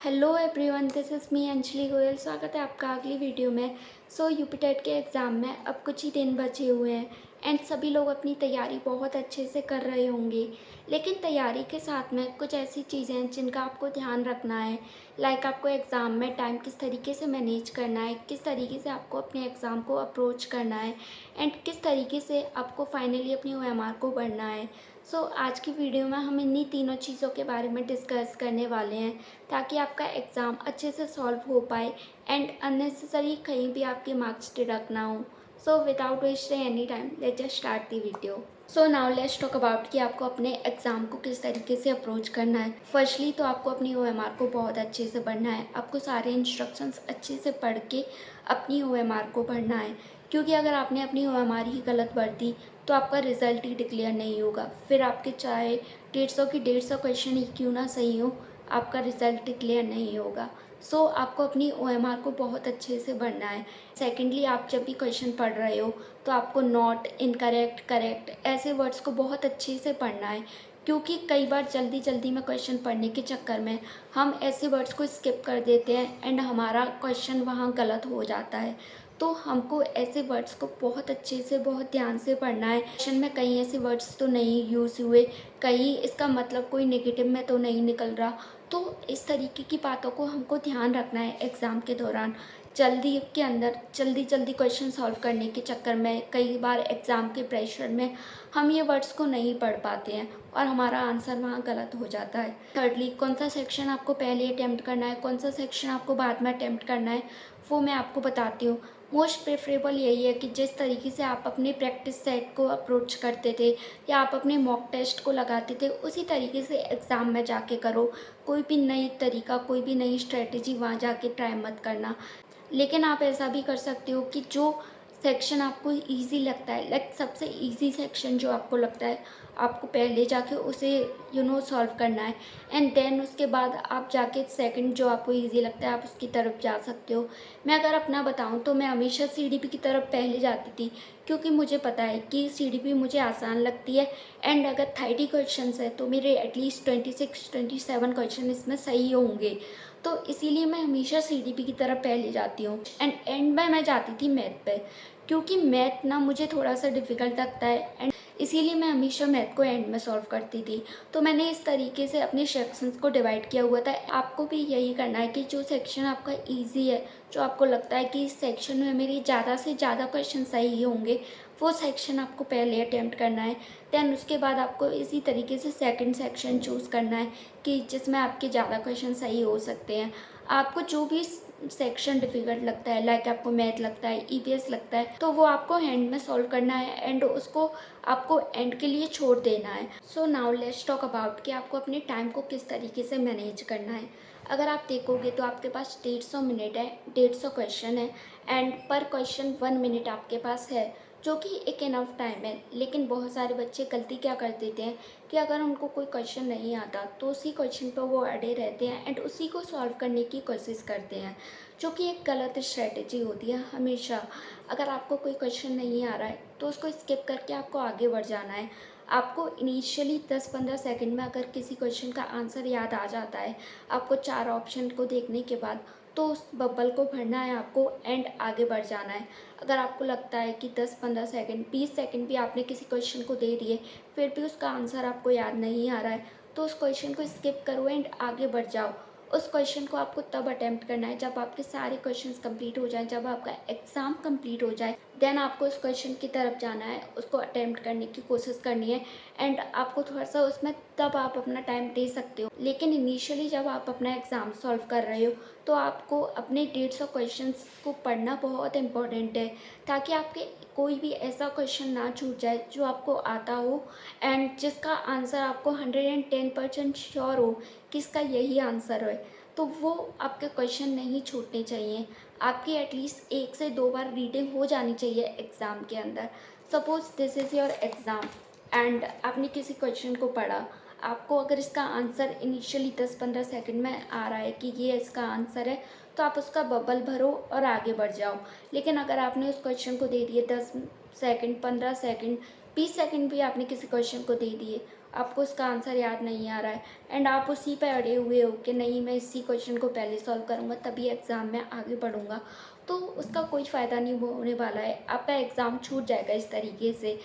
Hello everyone, this is me Anjali Goyal. स्वागत है आपका अगली वीडियो में। यूपी टेट के एग्ज़ाम में अब कुछ ही दिन बचे हुए हैं एंड सभी लोग अपनी तैयारी बहुत अच्छे से कर रहे होंगे। लेकिन तैयारी के साथ में कुछ ऐसी चीज़ें हैं जिनका आपको ध्यान रखना है। लाइक आपको एग्ज़ाम में टाइम किस तरीके से मैनेज करना है, किस तरीके से आपको अपने एग्ज़ाम को अप्रोच करना है एंड किस तरीके से आपको फाइनली अपनी ओएमआर को बढ़ना है। आज की वीडियो में हम इन्हीं तीनों चीज़ों के बारे में डिस्कस करने वाले हैं ताकि आपका एग्ज़ाम अच्छे से सॉल्व हो पाए एंड अननेसेसरी कहीं भी आपके मार्क्स डिडक्ट ना हो। Without wasting any time, let's just start the video. Now let's talk about कि आपको अपने एग्ज़ाम को किस तरीके से अप्रोच करना है। फर्स्टली तो आपको अपनी ओएमआर को बहुत अच्छे से पढ़ना है। आपको सारे इंस्ट्रक्शंस अच्छे से पढ़ के अपनी ओएमआर को पढ़ना है, क्योंकि अगर आपने अपनी ओएमआर ही गलत पढ़ दी तो आपका रिज़ल्ट ही डिक्लेयर नहीं होगा। फिर आपके चाहे 150 की 150 क्वेश्चन ही क्यों ना सही हो, आपका रिज़ल्ट डिक्लेयर नहीं होगा। आपको अपनी ओएमआर को बहुत अच्छे से पढ़ना है। सेकेंडली, आप जब भी क्वेश्चन पढ़ रहे हो तो आपको नॉट, इनकरेक्ट, करेक्ट ऐसे वर्ड्स को बहुत अच्छे से पढ़ना है, क्योंकि कई बार जल्दी जल्दी में क्वेश्चन पढ़ने के चक्कर में हम ऐसे वर्ड्स को स्किप कर देते हैं एंड हमारा क्वेश्चन वहाँ गलत हो जाता है। तो हमको ऐसे वर्ड्स को बहुत अच्छे से, बहुत ध्यान से पढ़ना है। क्वेश्चन में कहीं ऐसे वर्ड्स तो नहीं यूज़ हुए, कहीं इसका मतलब कोई नेगेटिव में तो नहीं निकल रहा। तो इस तरीके की बातों को हमको ध्यान रखना है एग्ज़ाम के दौरान। जल्दी के अंदर जल्दी जल्दी क्वेश्चन सॉल्व करने के चक्कर में कई बार एग्ज़ाम के प्रेशर में हम ये वर्ड्स को नहीं पढ़ पाते हैं और हमारा आंसर वहाँ गलत हो जाता है। थर्डली, कौन सा सेक्शन आपको पहले अटैम्प्ट करना है, कौन सा सेक्शन आपको बाद में अटैम्प्ट करना है, वो मैं आपको बताती हूँ। मोस्ट प्रेफरेबल यही है कि जिस तरीके से आप अपने प्रैक्टिस सेट को अप्रोच करते थे या आप अपने मॉक टेस्ट को लगाते थे, उसी तरीके से एग्ज़ाम में जाके करो। कोई भी नई तरीका, कोई भी नई स्ट्रेटजी वहाँ जाके ट्राई मत करना। लेकिन आप ऐसा भी कर सकते हो कि जो सेक्शन आपको ईज़ी लगता है, लाइक सबसे ईज़ी सेक्शन जो आपको लगता है, आपको पहले जाके उसे सॉल्व करना है एंड देन उसके बाद आप जाके सेकंड जो आपको ईज़ी लगता है आप उसकी तरफ जा सकते हो। मैं अगर अपना बताऊँ तो मैं हमेशा सीडीपी की तरफ पहले जाती थी, क्योंकि मुझे पता है कि सीडीपी मुझे आसान लगती है एंड अगर 30 क्वेश्चंस है तो मेरे एटलीस्ट 26-27 क्वेश्चन इसमें सही होंगे। तो इसीलिए मैं हमेशा सीडीपी की तरफ पहले जाती हूँ एंड एंड में मैं जाती थी मैथ पे, क्योंकि मैथ ना मुझे थोड़ा सा डिफ़िकल्ट लगता है एंड इसीलिए मैं हमेशा मैथ को एंड में सॉल्व करती थी। तो मैंने इस तरीके से अपने सेक्शंस को डिवाइड किया हुआ था। आपको भी यही करना है कि जो सेक्शन आपका ईज़ी है, जो आपको लगता है कि इस सेक्शन में मेरी ज़्यादा से ज़्यादा क्वेश्चन सही होंगे, वो सेक्शन आपको पहले अटेम्प्ट करना है। देन उसके बाद आपको इसी तरीके से सेकंड सेक्शन चूज़ करना है कि जिसमें आपके ज़्यादा क्वेश्चन सही हो सकते हैं। आपको जो भी सेक्शन डिफ़िकल्ट लगता है, लाइक आपको मैथ लगता है, ईवीएस लगता है, तो वो आपको एंड में सॉल्व करना है एंड उसको आपको एंड के लिए छोड़ देना है। नाउ लेट्स टॉक अबाउट कि आपको अपने टाइम को किस तरीके से मैनेज करना है। अगर आप देखोगे तो आपके पास 150 मिनट है, 150 क्वेश्चन है एंड पर क्वेश्चन 1 मिनट आपके पास है, जो कि एक इनफ टाइम है। लेकिन बहुत सारे बच्चे गलती क्या कर देते हैं कि अगर उनको कोई क्वेश्चन नहीं आता तो उसी क्वेश्चन पर वो अड़े रहते हैं एंड उसी को सॉल्व करने की कोशिश करते हैं, जो कि एक गलत स्ट्रेटजी होती है। हमेशा अगर आपको कोई क्वेश्चन नहीं आ रहा है तो उसको स्किप करके आपको आगे बढ़ जाना है। आपको इनिशियली 10-15 सेकंड में अगर किसी क्वेश्चन का आंसर याद आ जाता है, आपको 4 ऑप्शन को देखने के बाद, तो उस बबल को भरना है आपको एंड आगे बढ़ जाना है। अगर आपको लगता है कि 10-15 सेकंड, 20 सेकंड भी आपने किसी क्वेश्चन को दे दिए, फिर भी उसका आंसर आपको याद नहीं आ रहा है, तो उस क्वेश्चन को स्किप करो एंड आगे बढ़ जाओ। उस क्वेश्चन को आपको तब अटेम्प्ट करना है जब आपके सारे क्वेश्चंस कंप्लीट हो जाएँ, जब आपका एग्ज़ाम कंप्लीट हो जाए, देन आपको उस क्वेश्चन की तरफ जाना है, उसको अटेम्प्ट करने की कोशिश करनी है एंड आपको थोड़ा-सा उसमें तब आप अपना टाइम दे सकते हो। लेकिन इनिशियली जब आप अपना एग्ज़ाम सॉल्व कर रहे हो, तो आपको अपने 150 क्वेश्चंस को पढ़ना बहुत इम्पोर्टेंट है, ताकि आपके कोई भी ऐसा क्वेश्चन ना छूट जाए जो आपको आता हो एंड जिसका आंसर आपको 110% श्योर हो कि इसका यही आंसर है। तो वो आपके क्वेश्चन नहीं छूटने चाहिए। आपकी एटलीस्ट 1 से 2 बार रीडिंग हो जानी चाहिए एग्ज़ाम के अंदर। Suppose this is your exam and आपने किसी क्वेश्चन को पढ़ा, आपको अगर इसका आंसर इनिशियली 10-15 सेकंड में आ रहा है कि ये इसका आंसर है, तो आप उसका बबल भरो और आगे बढ़ जाओ। लेकिन अगर आपने उस क्वेश्चन को दे दिए 10 सेकंड, 15 सेकंड, 20 सेकंड भी आपने किसी क्वेश्चन को दे दिए आपको उसका आंसर याद नहीं आ रहा है एंड आप उसी पे अड़े हुए हो कि नहीं मैं इसी क्वेश्चन को पहले सॉल्व करूँगा तभी एग्ज़ाम में आगे बढ़ूँगा, तो उसका कोई फ़ायदा नहीं होने वाला है, आपका एग्ज़ाम छूट जाएगा इस तरीके से।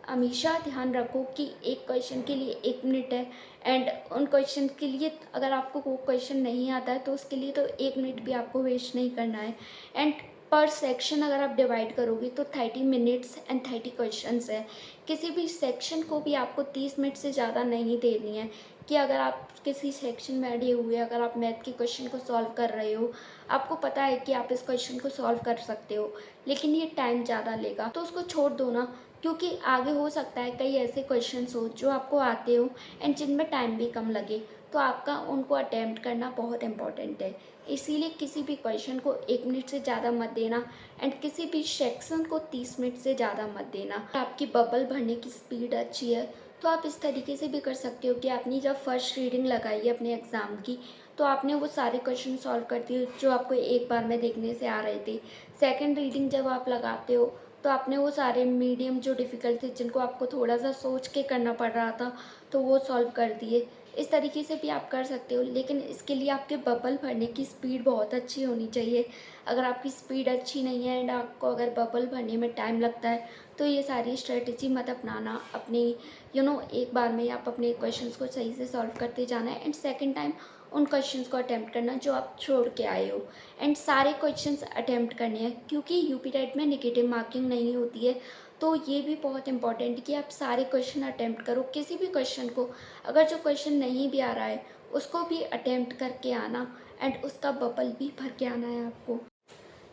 हमेशा ध्यान रखो कि एक क्वेश्चन के लिए 1 मिनट है एंड उन क्वेश्चन के लिए अगर आपको वो क्वेश्चन नहीं आता है तो उसके लिए तो 1 मिनट भी आपको वेस्ट नहीं करना है एंड पर सेक्शन अगर आप डिवाइड करोगे तो 30 मिनट्स एंड 30 क्वेश्चंस है। किसी भी सेक्शन को भी आपको 30 मिनट से ज़्यादा नहीं देनी है कि अगर आप किसी सेक्शन में अड़े हुए अगर आप मैथ के क्वेश्चन को सॉल्व कर रहे हो, आपको पता है कि आप इस क्वेश्चन को सॉल्व कर सकते हो लेकिन ये टाइम ज़्यादा लेगा तो उसको छोड़ दो ना, क्योंकि आगे हो सकता है कई ऐसे क्वेश्चंस हो जो आपको आते हो एंड जिनमें टाइम भी कम लगे, तो आपका उनको अटेम्प्ट करना बहुत इम्पॉर्टेंट है। इसीलिए किसी भी क्वेश्चन को 1 मिनट से ज़्यादा मत देना एंड किसी भी सेक्शन को 30 मिनट से ज़्यादा मत देना। आपकी बबल भरने की स्पीड अच्छी है तो आप इस तरीके से भी कर सकते हो कि आपने जब फर्स्ट रीडिंग लगाई है अपने एग्ज़ाम की तो आपने वो सारे क्वेश्चन सॉल्व कर दिए जो आपको एक बार में देखने से आ रहे थे। सेकंड रीडिंग जब आप लगाते हो तो आपने वो सारे मीडियम जो डिफ़िकल्ट थे जिनको आपको थोड़ा सा सोच के करना पड़ रहा था तो वो सॉल्व कर दिए। इस तरीके से भी आप कर सकते हो लेकिन इसके लिए आपके बबल भरने की स्पीड बहुत अच्छी होनी चाहिए। अगर आपकी स्पीड अच्छी नहीं है एंड आपको अगर बबल भरने में टाइम लगता है तो ये सारी स्ट्रेटजी मत अपनाना। अपनी एक बार में आप अपने क्वेश्चंस को सही से सॉल्व करते जाना है एंड सेकंड टाइम उन क्वेश्चंस को अटेम्प्ट करना जो आप छोड़ के आए हो एंड सारे क्वेश्चंस अटेम्प्ट करने हैं क्योंकि यूपी टेट में नेगेटिव मार्किंग नहीं होती है। तो ये भी बहुत इंपॉर्टेंट कि आप सारे क्वेश्चन अटेम्प्ट करो किसी भी क्वेश्चन को, अगर जो क्वेश्चन नहीं भी आ रहा है उसको भी अटेम्प्ट करके आना एंड उसका बबल भी भर के आना है आपको।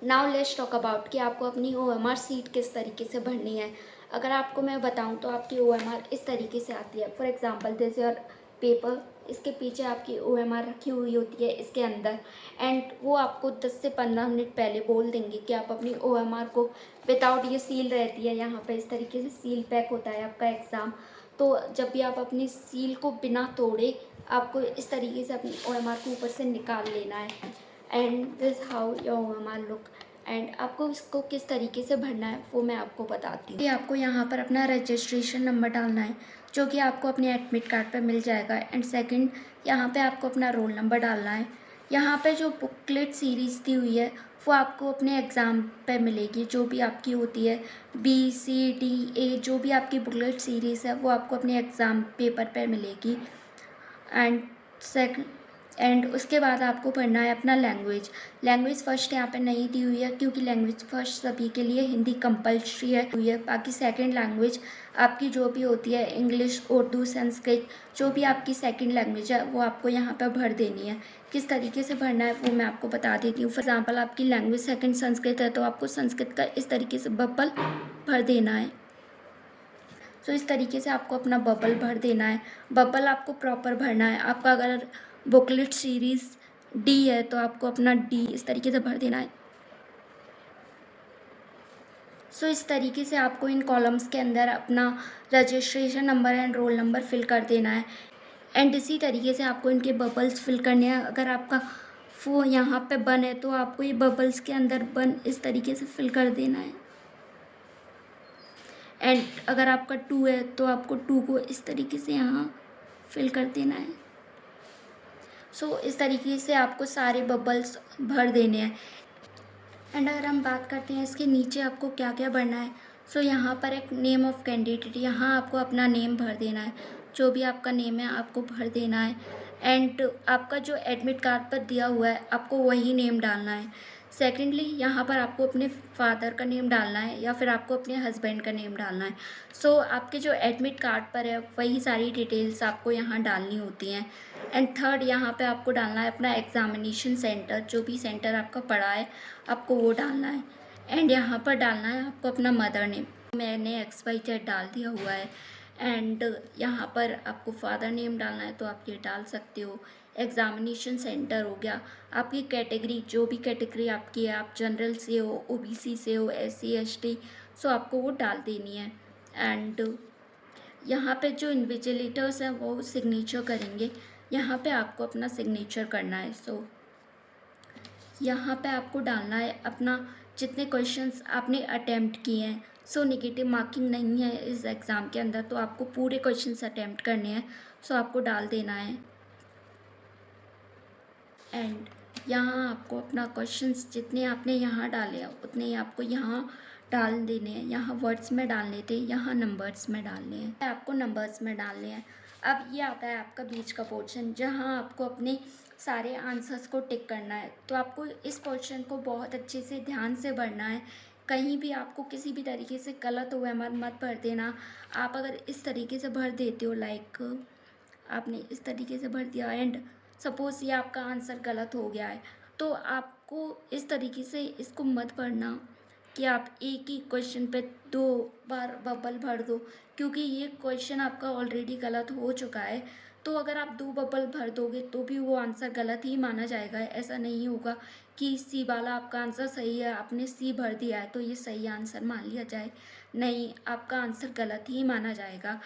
नाउ लेट्स टॉक अबाउट कि आपको अपनी OMR सीट किस तरीके से भरनी है। अगर आपको मैं बताऊं तो आपकी OMR इस तरीके से आती है। For example this your paper, इसके पीछे आपकी OMR रखी हुई होती है इसके अंदर एंड वो आपको 10 से 15 मिनट पहले बोल देंगे कि आप अपनी OMR को विदाउट, ये सील रहती है यहाँ पे, इस तरीके से सील पैक होता है आपका एग्ज़ाम। तो जब भी आप अपनी सील को बिना तोड़े आपको इस तरीके से अपनी OMR को ऊपर से निकाल लेना है and this how your OMR look and आपको इसको किस तरीके से भरना है वो मैं आपको बताती हूँ। कि आपको यहाँ पर अपना रजिस्ट्रेशन नंबर डालना है जो कि आपको अपने एडमिट कार्ड पर मिल जाएगा एंड सेकंड यहाँ पे आपको अपना रोल नंबर डालना है। यहाँ पे जो बुकलेट सीरीज़ दी हुई है वो आपको अपने एग्ज़ाम पे मिलेगी, जो भी आपकी होती है BCDA, जो भी आपकी बुकलेट सीरीज़ है वो आपको अपने एग्ज़ाम पेपर पे मिलेगी एंड सेकंड एंड उसके बाद आपको पढ़ना है अपना लैंग्वेज। लैंग्वेज फ़र्स्ट यहाँ पे नहीं दी हुई है क्योंकि लैंग्वेज फ़र्स्ट सभी के लिए हिंदी कंपल्सरी है हुई है। बाकी सेकंड लैंग्वेज आपकी जो भी होती है इंग्लिश, उर्दू, संस्कृत, जो भी आपकी सेकंड लैंग्वेज है वो आपको यहाँ पर भर देनी है। किस तरीके से भरना है वो मैं आपको बता देती हूँ। फॉर एग्ज़ाम्पल आपकी लैंग्वेज सेकंड संस्कृत है तो आपको संस्कृत का इस तरीके से बबल भर देना है। सो इस तरीके से आपको अपना बबल भर देना है। बबल आपको प्रॉपर भरना है। आपका अगर बुकलेट सीरीज़ D है तो आपको अपना D इस तरीके से भर देना है। सो इस तरीके से आपको इन कॉलम्स के अंदर अपना registration number and roll number fill कर देना है एंड इसी तरीके से आपको इनके बबल्स फिल करने हैं। अगर आपका वो यहाँ पे बन है तो आपको ये बबल्स के अंदर बन इस तरीके से फिल कर देना है एंड अगर आपका 2 है तो आपको 2 को इस तरीके से यहाँ फिल कर देना है। सो इस तरीके से आपको सारे बबल्स भर देने हैं एंड अगर हम बात करते हैं इसके नीचे आपको क्या क्या भरना है। सो यहाँ पर एक नेम ऑफ़ कैंडिडेट, यहाँ आपको अपना नेम भर देना है, जो भी आपका नेम है आपको भर देना है एंड आपका जो एडमिट कार्ड पर दिया हुआ है आपको वही नेम डालना है। सेकेंडली यहाँ पर आपको अपने फादर का नेम डालना है या फिर आपको अपने हस्बैंड का नेम डालना है। सो आपके जो एडमिट कार्ड पर है वही सारी डिटेल्स आपको यहाँ डालनी होती हैं एंड थर्ड यहाँ पे आपको डालना है अपना एग्ज़ामिनेशन सेंटर, जो भी सेंटर आपका पड़ा है आपको वो डालना है एंड यहाँ पर डालना है आपको अपना मदर नेम। मैंने XYZ डाल दिया हुआ है एंड यहाँ पर आपको फादर नेम डालना है तो आप ये डाल सकते हो। एग्ज़ामिनेशन सेंटर हो गया, आपकी कैटेगरी, जो भी कैटेगरी आपकी है, आप जनरल से हो, OBC से हो, SC ST, सो आपको वो डाल देनी है एंड यहाँ पे जो इन्विजिलेटर्स हैं वो सिग्नेचर करेंगे, यहाँ पे आपको अपना सिग्नेचर करना है। सो यहाँ पे आपको डालना है अपना जितने क्वेश्चंस आपने अटेम्प्ट किए हैं सो नेगेटिव मार्किंग नहीं है इस एग्ज़ाम के अंदर, तो आपको पूरे क्वेश्चंस अटेम्प्ट करने हैं। सो आपको डाल देना है एंड यहाँ आपको अपना क्वेश्चंस जितने आपने यहाँ डाले हैं उतने ही आपको यहाँ डाल देने हैं। यहाँ वर्ड्स में डालने थे, यहाँ नंबर्स में डालने हैं, आपको नंबर्स में डालने हैं। अब ये आता है आपका बीच का पोर्शन, जहाँ आपको अपने सारे आंसर्स को टिक करना है। तो आपको इस पोर्शन को बहुत अच्छे से ध्यान से भरना है। कहीं भी आपको किसी भी तरीके से गलत ओएमआर मत भर देना। आप अगर इस तरीके से भर देते हो, लाइक आपने इस तरीके से भर दिया एंड सपोज़ ये आपका आंसर गलत हो गया है, तो आपको इस तरीके से इसको मत भरना कि आप एक ही क्वेश्चन पे 2 बार बबल भर दो, क्योंकि ये क्वेश्चन आपका ऑलरेडी गलत हो चुका है। तो अगर आप 2 बबल भर दोगे तो भी वो आंसर गलत ही माना जाएगा। ऐसा नहीं होगा कि सी वाला आपका आंसर सही है, आपने सी भर दिया है तो ये सही आंसर मान लिया जाए। नहीं, आपका आंसर गलत ही माना जाएगा।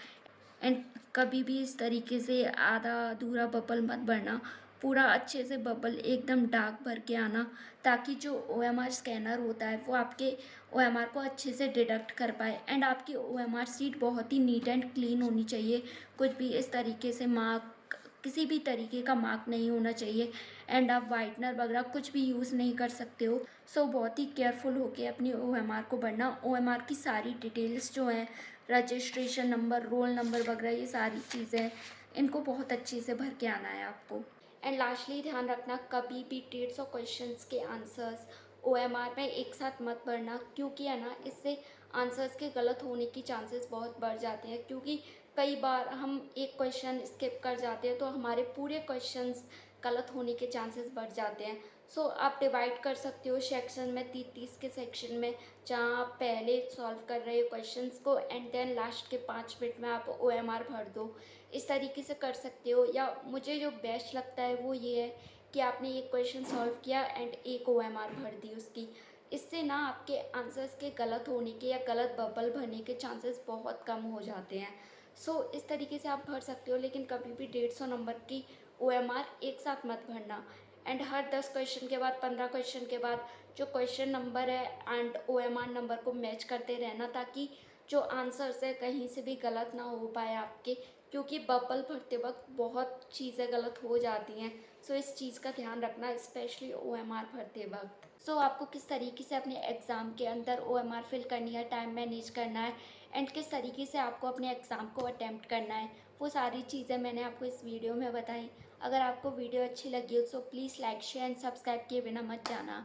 एंड कभी भी इस तरीके से आधा अधूरा बबल मत भरना। पूरा अच्छे से बबल एकदम डार्क भर के आना, ताकि जो ओएमआर स्कैनर होता है वो आपके ओएमआर को अच्छे से डिडक्ट कर पाए। एंड आपकी ओएमआर शीट बहुत ही नीट एंड क्लीन होनी चाहिए। कुछ भी इस तरीके से मार्क, किसी भी तरीके का मार्क नहीं होना चाहिए। एंड आप वाइटनर वगैरह कुछ भी यूज़ नहीं कर सकते हो। सो बहुत ही केयरफुल होके अपनी ओएमआर को भरना। ओएमआर की सारी डिटेल्स जो हैं, रजिस्ट्रेशन नंबर, रोल नंबर वगैरह, ये सारी चीज़ें, इनको बहुत अच्छे से भर के आना है आपको। एंड लास्टली ध्यान रखना, कभी भी डेट्स और क्वेश्चंस के आंसर्स ओएमआर में एक साथ मत भरना, क्योंकि है ना, इससे आंसर्स के गलत होने की चांसेस बहुत बढ़ जाते हैं। क्योंकि कई बार हम एक क्वेश्चन स्किप कर जाते हैं तो हमारे पूरे क्वेश्चंस गलत होने के चांसेस बढ़ जाते हैं। सो आप डिवाइड कर सकते हो सेक्शन में, 30-30 के सेक्शन में, जहाँ आप पहले सॉल्व कर रहे हो क्वेश्चंस को एंड देन लास्ट के 5 मिनट में आप ओएमआर भर दो। इस तरीके से कर सकते हो। या मुझे जो बेस्ट लगता है वो ये है कि आपने एक क्वेश्चन सॉल्व किया एंड एक ओएमआर भर दी उसकी। इससे ना आपके आंसर्स के गलत होने के या गलत बबल भरने के चांसेस बहुत कम हो जाते हैं। सो इस तरीके से आप भर सकते हो, लेकिन कभी भी 150 नंबर की ओएमआर एक साथ मत भरना। एंड हर 10 क्वेश्चन के बाद, 15 क्वेश्चन के बाद जो क्वेश्चन नंबर है एंड ओएमआर नंबर को मैच करते रहना, ताकि जो आंसर्स है कहीं से भी गलत ना हो पाए आपके। क्योंकि बबल भरते वक्त बहुत चीज़ें गलत हो जाती हैं। सो इस चीज़ का ध्यान रखना, स्पेशली ओएमआर भरते वक्त। सो आपको किस तरीके से अपने एग्ज़ाम के अंदर ओएमआर फिल करनी है, टाइम मैनेज करना है एंड किस तरीके से आपको अपने एग्ज़ाम को अटेम्प्ट करना है, वो सारी चीज़ें मैंने आपको इस वीडियो में बताई। अगर आपको वीडियो अच्छी लगी हो तो please like, share and subscribe किए बिना मत जाना।